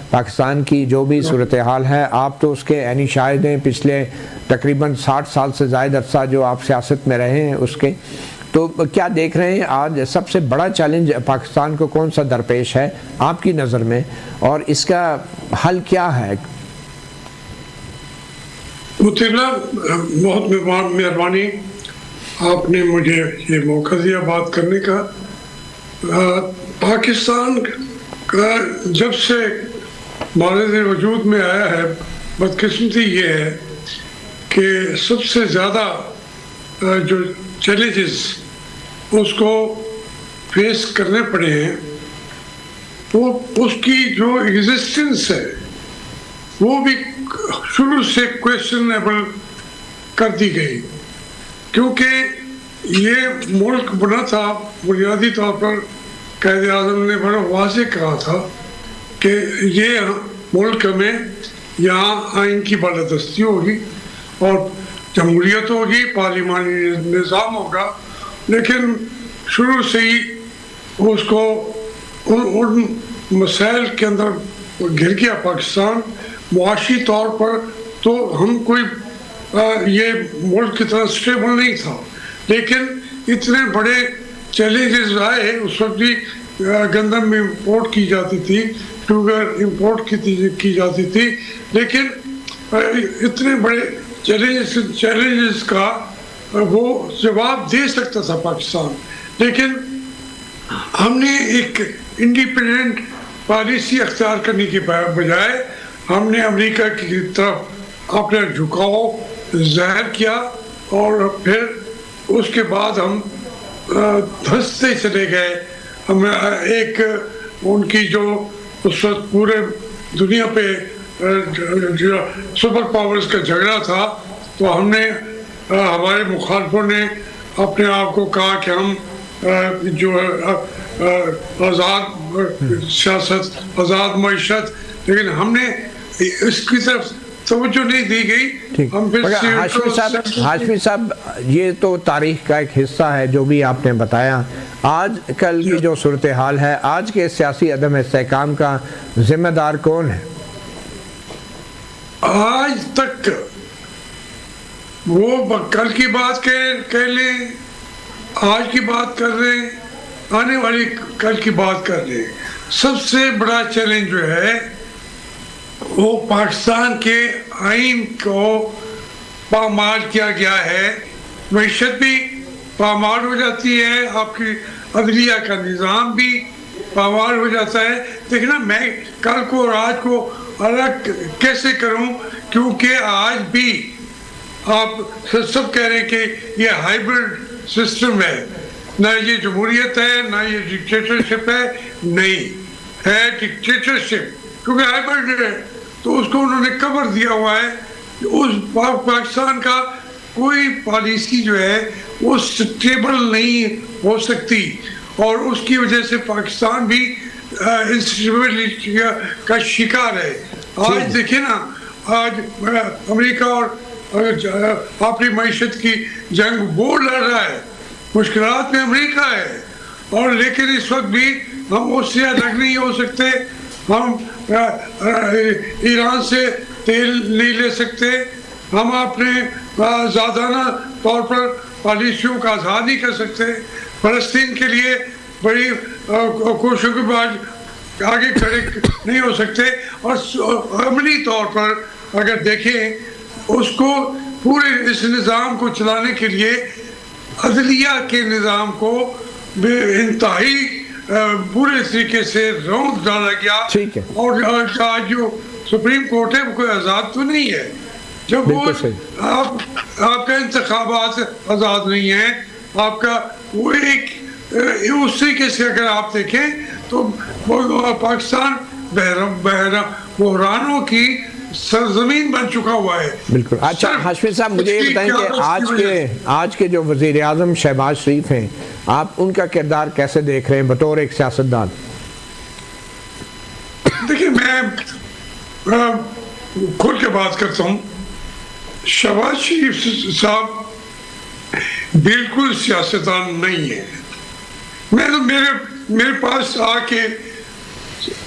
پاکستان کی جو بھی صورتحال ہے، آپ تو اس کے یعنی شاہد ہیں، پچھلے تقریباً 60 سال سے زائد عرصہ جو آپ سیاست میں رہے ہیں اس کے، تو کیا دیکھ رہے ہیں آج سب سے بڑا چیلنج پاکستان کو کون سا درپیش ہے آپ کی نظر میں، اور اس کا حل کیا ہے؟ مطلع بہت مہربانی، آپ نے مجھے یہ موقع دیا بات کرنے کا۔ پاکستان کا جب سے معرض وجود میں آیا ہے، بدقسمتی یہ ہے کہ سب سے زیادہ جو چیلنجز اس کو فیس کرنے پڑے ہیں، وہ اس کی جو ایگزسٹنس ہے وہ بھی شروع سے کویسچنیبل کر دی گئی، کیونکہ یہ ملک بنا تھا بنیادی طور پر قائد اعظم نے بڑا واضح کہا تھا کہ یہ ملک میں یہاں آئین کی بالادستی ہوگی اور جمہوریت ہوگی، پارلیمانی نظام ہوگا، لیکن شروع سے ہی اس کو ان مسائل کے اندر گر گیا پاکستان۔ معاشی طور پر تو ہم کوئی یہ ملک کی طرح اسٹیبل نہیں تھا، لیکن اتنے بڑے چیلنجز آئے، اس وقت بھی گندم امپورٹ کی جاتی تھی، شوگر امپورٹ کی جاتی تھی، لیکن اتنے بڑے چیلنجز کا وہ جواب دے سکتا تھا پاکستان، لیکن ہم نے ایک انڈیپینڈنٹ پالیسی اختیار کرنے کی بجائے ہم نے امریکہ کی طرف اپنا جھکاؤ ظاہر کیا، اور پھر اس کے بعد ہم دھستے چلے گئے۔ ہم ایک ان کی جو اس وقت پورے دنیا پہ سپر پاورز کا جھگڑا تھا، تو ہم نے ہمارے مخالفوں نے اپنے آپ کو کہا کہ ہم جو آزاد سیاست، آزاد معیشت، لیکن ہم نے اس کی طرف توجہ نہیں دی گئی۔ ہم ہاشمی صاحب، یہ تو تاریخ کا ایک حصہ ہے جو بھی آپ نے بتایا۔ آج کل کی جو صورتحال ہے، آج کے سیاسی عدم استحکام کا ذمہ دار کون ہے؟ آج تک وہ کل کی بات کہہ لیں، آج کی بات کر رہے ہیں، آنے والی کل کی بات کر رہے ہیں۔ سب سے بڑا چیلنج جو ہے وہ پاکستان کے آئین کو پامال کیا گیا ہے۔ معیشت بھی پامال ہو جاتی ہے، آپ کی عدلیہ کا نظام بھی پامال ہو جاتا ہے۔ دیکھنا، میں کل کو اور آج کو الگ کیسے کروں، کیونکہ آج بھی آپ سب کہہ رہے ہیں کہ یہ ہائیبرڈ سسٹم ہے، نہ یہ جمہوریت ہے نہ یہ ڈکٹیٹرشپ ہے، نہیں ہے ڈکٹیٹرشپ، کیونکہ ہائیبرڈ ہے تو اس کو انہوں نے کور دیا ہوا ہے۔ اس پاکستان کا کوئی پالیسی جو ہے وہ سٹیبل نہیں ہو سکتی، اور اس کی وجہ سے پاکستان بھی انسٹیبلٹی کا شکار ہے۔ آج دیکھیں نا، آج امریکہ اور اپنی معیشت کی جنگ وہ لڑ رہا ہے، مشکلات میں امریکہ ہے، اور لیکن اس وقت بھی ہم اس سے الگ نہیں ہو سکتے۔ ہم ایران سے تیل نہیں لے سکتے، ہم اپنے ذاتانہ طور پر پالیسیوں کا اظہار نہیں کر سکتے، فلسطین کے لیے بڑی کوششوں کے بعد آگے کھڑے نہیں ہو سکتے، اور عملی طور پر اگر دیکھیں اس کو پورے اس نظام کو چلانے کے لیے عدلیہ کے نظام کو بے انتہائی پورے طریقے سے روند ڈالا گیا، اور آج جو سپریم کورٹ ہے وہ کوئی آزاد تو نہیں ہے۔ جب وہ آپ کا انتخابات آزاد نہیں ہے، آپ کا وہ ایک اس طریقے سے اگر آپ دیکھیں تو پاکستان بحرانوں کی سرزمین بن چکا ہوا ہے۔ بالکل۔ اچھا ہاشمی صاحب، مجھے یہ بتائیں کہ آج کے جو وزیر اعظم شہباز شریف ہیں، آپ ان کا کردار کیسے دیکھ رہے ہیں بطور ایک سیاستدان؟ دیکھیں، میں کھل کے بات کرتا ہوں، شہباز شریف صاحب بالکل سیاستدان نہیں ہے۔ میں تو میرے پاس آ کے